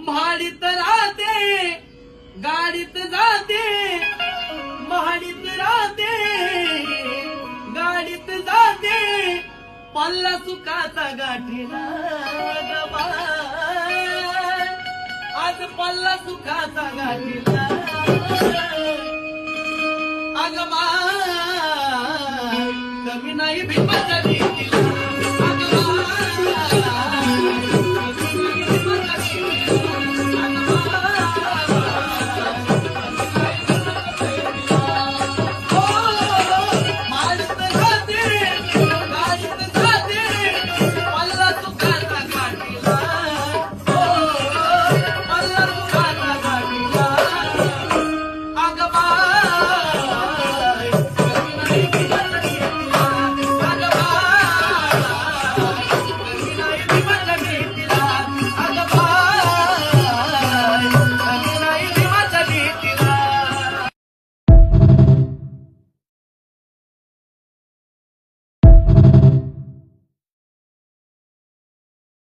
भाडीत राहते गाडीत जाते महाडीत राहते गाडीत जाते पल्ला सुखाचा गाठीला आज पल्ला सुखाचा गाठीला अगं कमी नाही भीमाच्या भीतीला